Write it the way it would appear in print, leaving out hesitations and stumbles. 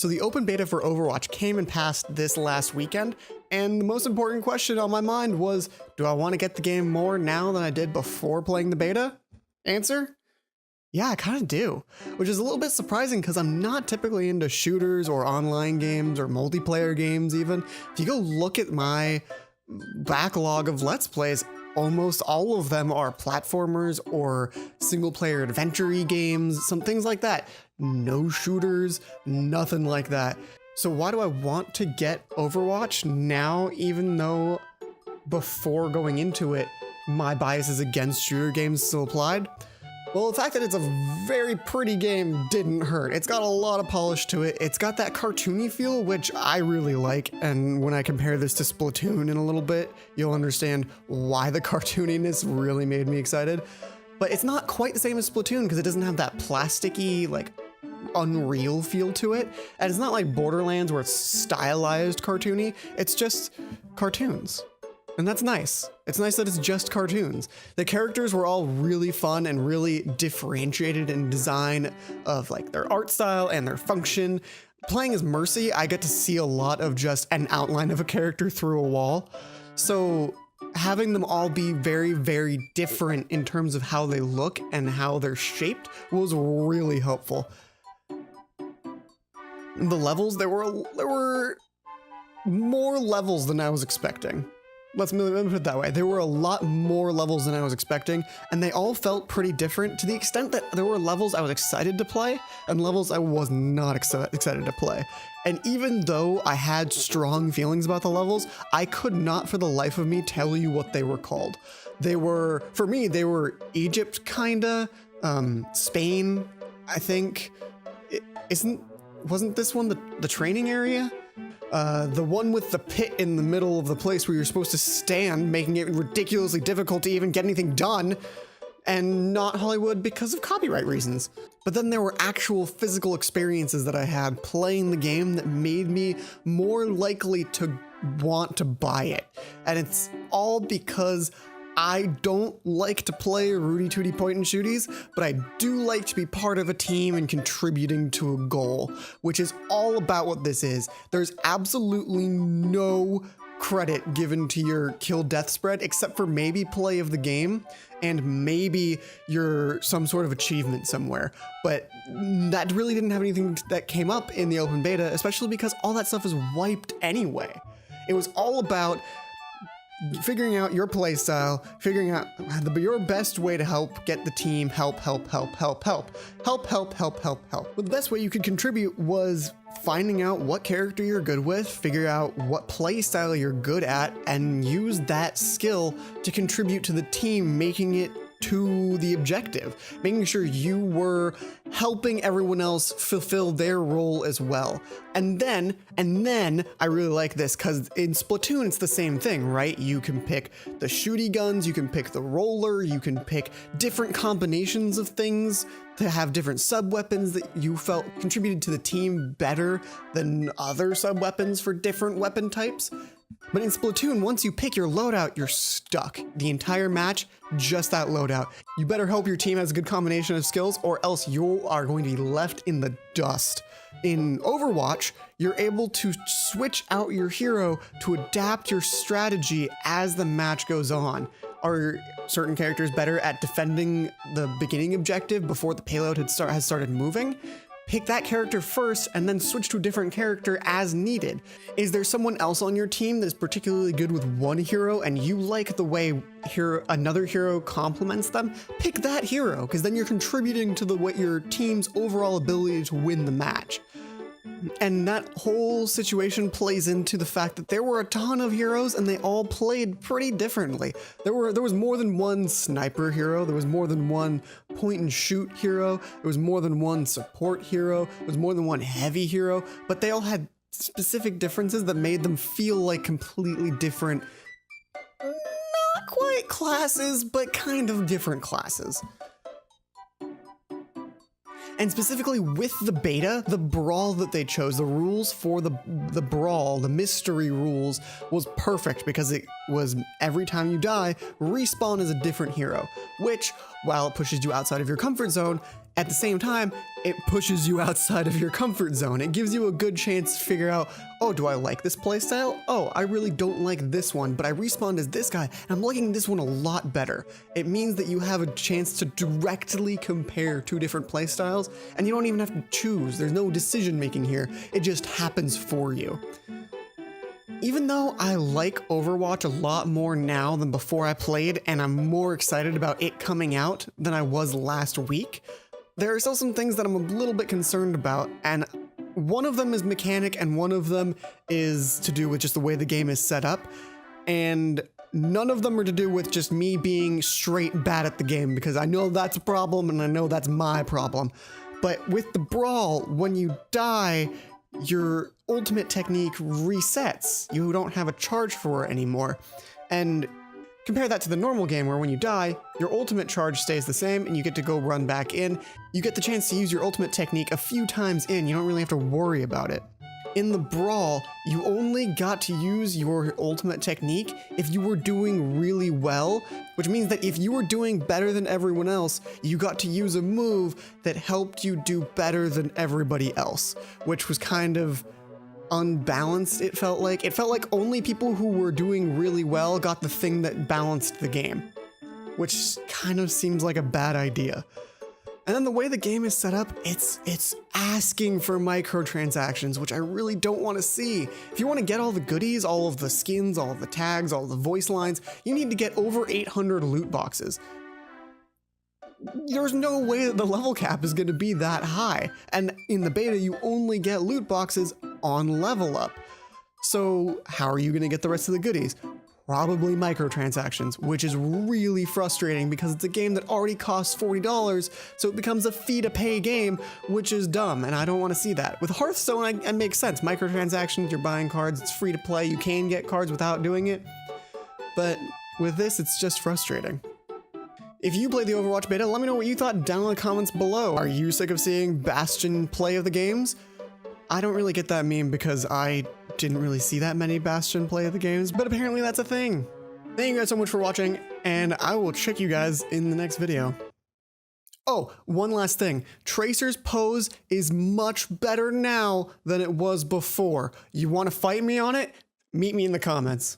So the open beta for Overwatch came and passed this last weekend, and the most important question on my mind was, do I want to get the game more now than I did before playing the beta? Answer? Yeah, I kind of do, which is a little bit surprising because I'm not typically into shooters or online games or multiplayer games even. If you go look at my backlog of Let's Plays, almost all of them are platformers or single-player adventure-y games, some things like that. No shooters, nothing like that. So why do I want to get Overwatch now, even though before going into it, my biases against shooter games still applied? Well, the fact that it's a very pretty game didn't hurt. It's got a lot of polish to it. It's got that cartoony feel, which I really like. And when I compare this to Splatoon in a little bit, you'll understand why the cartooniness really made me excited. But it's not quite the same as Splatoon because it doesn't have that plasticky, like, unreal feel to it. And it's not like Borderlands where it's stylized cartoony. It's just cartoons. And that's nice. It's nice that it's just cartoons. The characters were all really fun and really differentiated in design of like their art style and their function. Playing as Mercy, I get to see a lot of just an outline of a character through a wall. So having them all be very, very different in terms of how they look and how they're shaped was really helpful. The levels, there were more levels than I was expecting. Let me put it that way. There were a lot more levels than I was expecting, and they all felt pretty different to the extent that there were levels I was excited to play and levels I was not excited to play. And even though I had strong feelings about the levels, I could not for the life of me tell you what they were called. They were, for me, they were Egypt kinda, Spain, I think. Wasn't this one the training area? The one with the pit in the middle of the place where you're supposed to stand, making it ridiculously difficult to even get anything done, and not Hollywood because of copyright reasons. But then there were actual physical experiences that I had playing the game that made me more likely to want to buy it. And it's all because I don't like to play Rudy Tooty point and shooties, but I do like to be part of a team and contributing to a goal, which is all about what this is. There's absolutely no credit given to your kill death spread except for maybe play of the game and maybe your some sort of achievement somewhere. But that really didn't have anything that came up in the open beta, especially because all that stuff is wiped anyway. It was all about figuring out your playstyle, figuring out your best way to help get the team help. Well, the best way you could contribute was finding out what character you're good with, figure out what playstyle you're good at, and use that skill to contribute to the team, making it to the objective, making sure you were helping everyone else fulfill their role as well. And then I really like this because in Splatoon it's the same thing, right? You can pick the shooty guns, you can pick the roller, you can pick different combinations of things to have different sub-weapons that you felt contributed to the team better than other sub-weapons for different weapon types. But in Splatoon, once you pick your loadout, you're stuck. The entire match, just that loadout. You better hope your team has a good combination of skills or else you are going to be left in the dust. In Overwatch, you're able to switch out your hero to adapt your strategy as the match goes on. Are certain characters better at defending the beginning objective before the payload has started moving? Pick that character first and then switch to a different character as needed. Is there someone else on your team that's particularly good with one hero and you like the way another hero complements them? Pick that hero, because then you're contributing to your team's overall ability to win the match. And that whole situation plays into the fact that there were a ton of heroes and they all played pretty differently. There was more than one sniper hero, there was more than one point and shoot hero, there was more than one support hero, there was more than one heavy hero, but they all had specific differences that made them feel like completely different, not quite classes, but kind of different classes. And specifically with the beta, the brawl that they chose, the rules for the brawl, the mystery rules, was perfect because it was every time you die, respawn as a different hero, which, while it pushes you outside of your comfort zone, At the same time, it pushes you outside of your comfort zone. It gives you a good chance to figure out, oh, do I like this playstyle? Oh, I really don't like this one, but I respawned as this guy, and I'm liking this one a lot better. It means that you have a chance to directly compare two different playstyles, and you don't even have to choose. There's no decision making here. It just happens for you. Even though I like Overwatch a lot more now than before I played, and I'm more excited about it coming out than I was last week, there are still some things that I'm a little bit concerned about, and one of them is mechanic and one of them is to do with just the way the game is set up, and none of them are to do with just me being straight bad at the game, because I know that's a problem and I know that's my problem. But with the Brawl, when you die, your ultimate technique resets. You don't have a charge for it anymore. And compare that to the normal game where when you die, your ultimate charge stays the same and you get to go run back in. You get the chance to use your ultimate technique a few times in. You don't really have to worry about it. In the Brawl, you only got to use your ultimate technique if you were doing really well, which means that if you were doing better than everyone else, you got to use a move that helped you do better than everybody else, which was kind of unbalanced, it felt like. It felt like only people who were doing really well got the thing that balanced the game, which kind of seems like a bad idea. And then the way the game is set up, it's asking for microtransactions, which I really don't want to see. If you want to get all the goodies, all of the skins, all of the tags, all of the voice lines, you need to get over 800 loot boxes. There's no way that the level cap is going to be that high. And in the beta, you only get loot boxes on level up. So how are you going to get the rest of the goodies? Probably microtransactions, which is really frustrating because it's a game that already costs $40, so it becomes a fee-to-pay game, which is dumb, and I don't want to see that. With Hearthstone, it makes sense. Microtransactions, you're buying cards, it's free to play, you can get cards without doing it, but with this, it's just frustrating. If you played the Overwatch beta, let me know what you thought down in the comments below. Are you sick of seeing Bastion play of the games? I don't really get that meme because I didn't really see that many Bastion play of the games, but apparently that's a thing. Thank you guys so much for watching, and I will check you guys in the next video. Oh, one last thing. Tracer's pose is much better now than it was before. You want to fight me on it? Meet me in the comments.